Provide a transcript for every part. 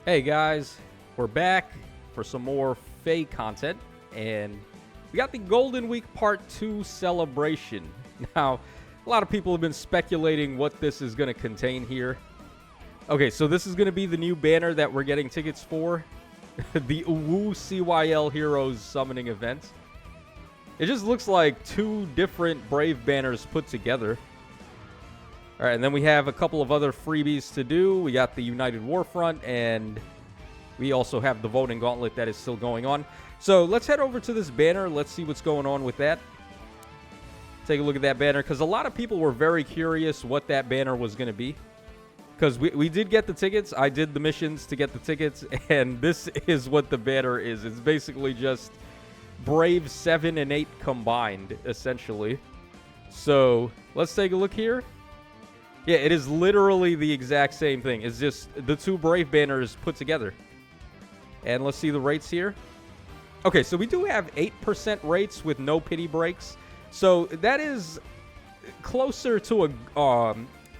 Hey guys, we're back for some more Fae content, and we got the Golden Week Part 2 celebration. Now, a lot of people have been speculating what this is going to contain here. Okay, so this is going to be the new banner that we're getting tickets for, the Uwu CYL Heroes Summoning Event. It just looks like two different Brave banners put together. All right, and then we have a couple of other freebies to do. We got the United Warfront, and we also have the Voting Gauntlet that is still going on. So let's head over to this banner. Let's see what's going on with that. Take a look at that banner, because a lot of people were very curious what that banner was going to be. Because we did get the tickets. I did the missions to get the tickets, and this is what the banner is. It's basically just Brave 7 and 8 combined, essentially. So let's take a look here. Yeah, it is literally the exact same thing. It's just the two Brave banners put together. And let's see the rates here. Okay, so we do have 8% rates with no pity breaks. So that is closer to a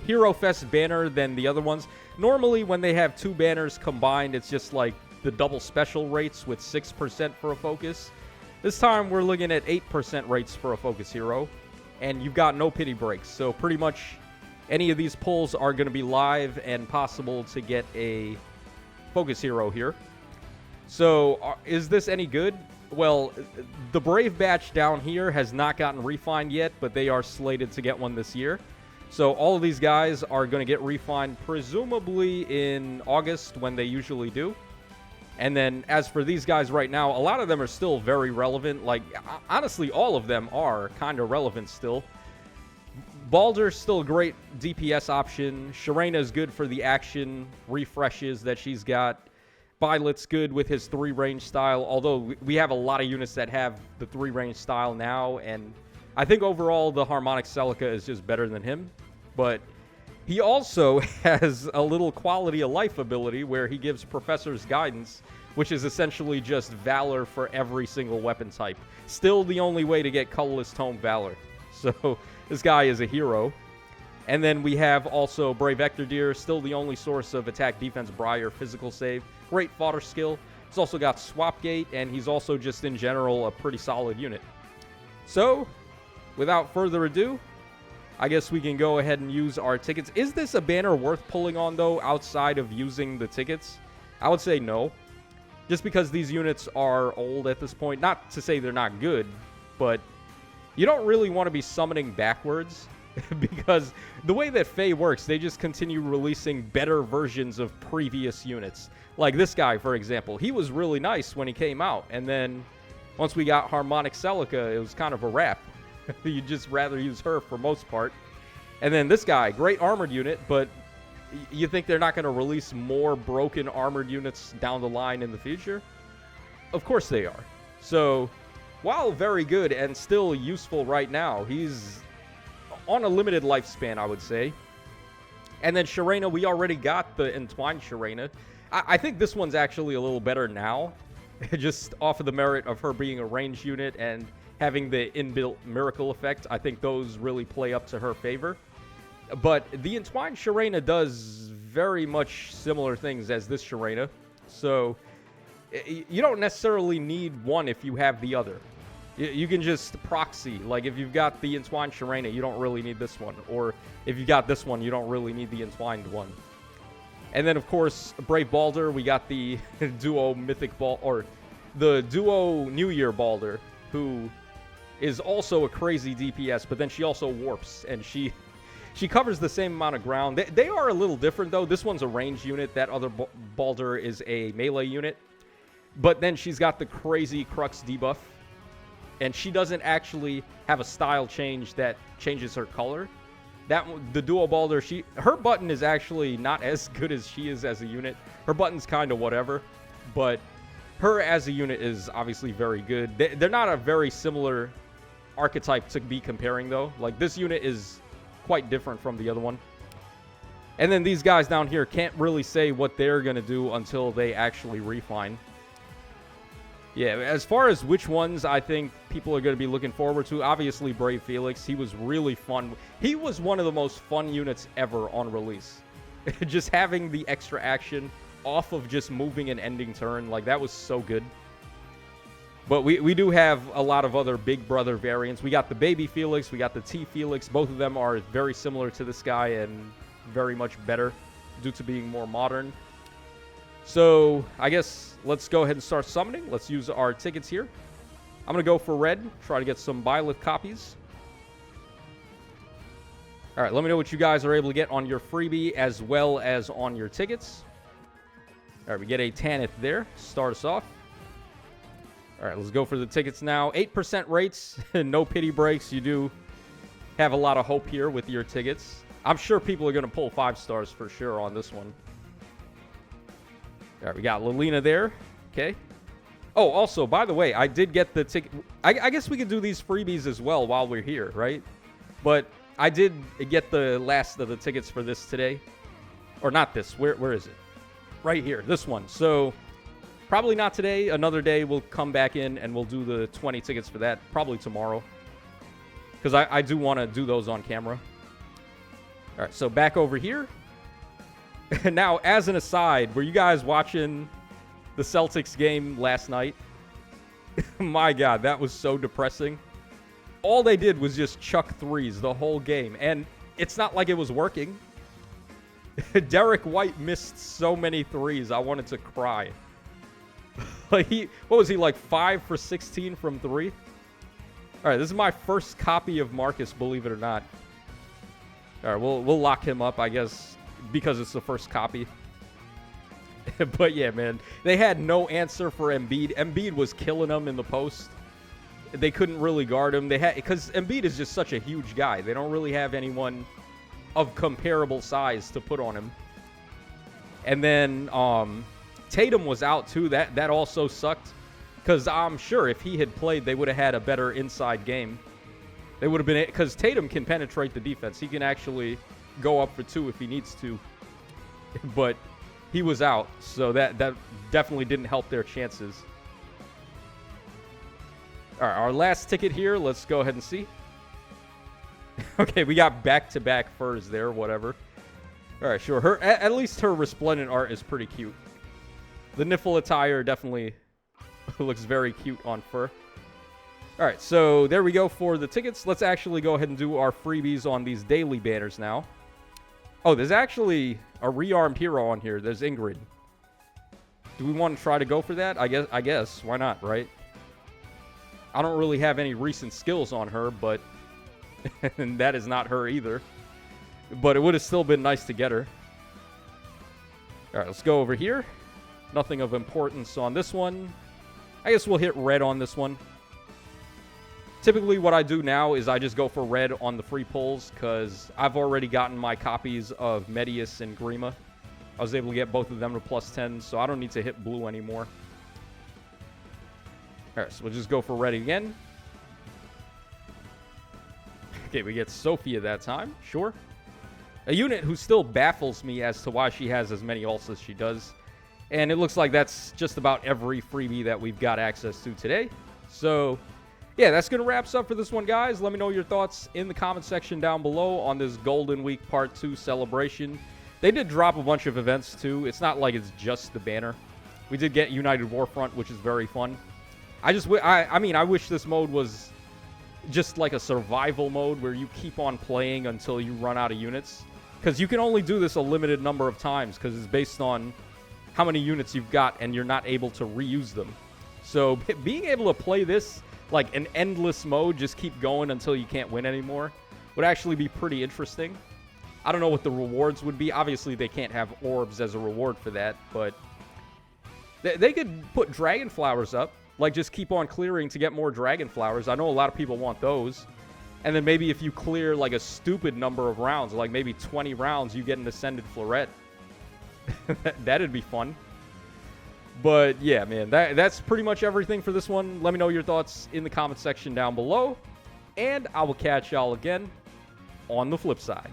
Hero Fest banner than the other ones. Normally, when they have two banners combined, it's just like the double special rates with 6% for a focus. This time, we're looking at 8% rates for a focus hero. And you've got no pity breaks. So pretty much any of these pulls are going to be live and possible to get a focus hero here. So is this any good? Well, the Brave batch down here has not gotten refined yet, but they are slated to get one this year. So all of these guys are going to get refined presumably in August when they usually do. And then as for these guys right now, a lot of them are still very relevant. Like, honestly, all of them are kind of relevant still. Baldur's still a great DPS option. Sharena's good for the action refreshes that she's got. Violet's good with his 3-range style, although we have a lot of units that have the 3-range style now, and I think overall the Harmonic Celica is just better than him. But he also has a little quality of life ability where he gives Professor's Guidance, which is essentially just Valor for every single weapon type. Still the only way to get Colorless Tome Valor. So this guy is a hero. And then we have also Brave Ectordeer, still the only source of attack, defense, Briar, physical save. Great fodder skill. He's also got Swapgate, and he's also just in general a pretty solid unit. So, without further ado, I guess we can go ahead and use our tickets. Is this a banner worth pulling on, though, outside of using the tickets? I would say no. Just because these units are old at this point. Not to say they're not good, but you don't really want to be summoning backwards. Because the way that Fae works, they just continue releasing better versions of previous units. Like this guy, for example. He was really nice when he came out. And then once we got Harmonic Celica, it was kind of a wrap. You'd just rather use her for most part. And then this guy, great armored unit, but you think they're not going to release more broken armored units down the line in the future? Of course they are. So, while very good and still useful right now, he's on a limited lifespan, I would say. And then Sharena, we already got the Entwined Sharena. I think this one's actually a little better now, just off of the merit of her being a ranged unit and having the inbuilt miracle effect. I think those really play up to her favor. But the Entwined Sharena does very much similar things as this Sharena. So you don't necessarily need one if you have the other. You can just proxy. Like, if you've got the Entwined Sharena, you don't really need this one. Or if you got this one, you don't really need the Entwined one. And then, of course, Brave Baldur, we got the Duo Mythic Ball, or the Duo New Year Baldur, who is also a crazy DPS, but then she also warps, and she covers the same amount of ground. They are a little different, though. This one's a ranged unit. That other Baldur is a melee unit. But then she's got the crazy Crux debuff. And she doesn't actually have a style change that changes her color. The Duo Baldur, her button is actually not as good as she is as a unit. Her button's kind of whatever. But her as a unit is obviously very good. They're not a very similar archetype to be comparing, though. Like, this unit is quite different from the other one. And then these guys down here can't really say what they're going to do until they actually refine. Yeah, as far as which ones I think people are going to be looking forward to, obviously Brave Felix. He was really fun. He was one of the most fun units ever on release. Just having the extra action off of just moving an ending turn. Like, that was so good. But we do have a lot of other Big Brother variants. We got the Baby Felix. We got the T Felix. Both of them are very similar to this guy and very much better due to being more modern. So I guess let's go ahead and start summoning. Let's use our tickets here. I'm going to go for red. Try to get some Byleth copies. All right, let me know what you guys are able to get on your freebie as well as on your tickets. All right, we get a Tanith there. Start us off. All right, let's go for the tickets now. 8% rates, no pity breaks. You do have a lot of hope here with your tickets. I'm sure people are going to pull 5 stars for sure on this one. All right, we got Lilina there. Okay. Oh, also, by the way, I did get the ticket. I guess we could do these freebies as well while we're here, right? But I did get the last of the tickets for this today. Or not this. Where is it? Right here. This one. So probably not today. Another day we'll come back in and we'll do the 20 tickets for that. Probably tomorrow. Because I do want to do those on camera. All right, so back over here. Now, as an aside, were you guys watching the Celtics game last night? My God, that was so depressing. All they did was just chuck threes the whole game. And it's not like it was working. Derek White missed so many threes. I wanted to cry. Like what was he, like 5 for 16 from 3? All right, this is my first copy of Marcus, believe it or not. All right, we'll lock him up, I guess, because it's the first copy. But yeah, man, they had no answer for Embiid. Embiid was killing them in the post. They couldn't really guard him. Because Embiid is just such a huge guy. They don't really have anyone of comparable size to put on him. And then Tatum was out too. That also sucked. Because I'm sure if he had played, they would have had a better inside game. They would have been, because Tatum can penetrate the defense. He can actually go up for 2 if he needs to. But he was out, so that definitely didn't help their chances. All right, our last ticket here. Let's go ahead and see. Okay, we got back-to-back furs there, whatever. All right, sure. At least her resplendent art is pretty cute. The Niffle attire definitely looks very cute on fur. All right, so there we go for the tickets. Let's actually go ahead and do our freebies on these daily banners now. Oh, there's actually a rearmed hero on here. There's Ingrid. Do we want to try to go for that? I guess. Why not, right? I don't really have any recent skills on her, but and that is not her either. But it would have still been nice to get her. All right, let's go over here. Nothing of importance on this one. I guess we'll hit red on this one. Typically what I do now is I just go for red on the free pulls because I've already gotten my copies of Medius and Grima. I was able to get both of them to +10, so I don't need to hit blue anymore. All right, so we'll just go for red again. Okay, we get Sophia that time. Sure. A unit who still baffles me as to why she has as many ults as she does. And it looks like that's just about every freebie that we've got access to today. So yeah, that's going to wrap us up for this one, guys. Let me know your thoughts in the comment section down below on this Golden Week Part 2 celebration. They did drop a bunch of events, too. It's not like it's just the banner. We did get United Warfront, which is very fun. I mean, I wish this mode was just like a survival mode where you keep on playing until you run out of units. Because you can only do this a limited number of times because it's based on how many units you've got and you're not able to reuse them. So being able to play this like an endless mode, just keep going until you can't win anymore, would actually be pretty interesting. I don't know what the rewards would be. Obviously, they can't have orbs as a reward for that, but they could put dragon flowers up. Like, just keep on clearing to get more dragon flowers. I know a lot of people want those. And then maybe if you clear, like, a stupid number of rounds, like maybe 20 rounds, you get an Ascended Floret. That'd be fun. But, yeah, man, that's pretty much everything for this one. Let me know your thoughts in the comment section down below. And I will catch y'all again on the flip side.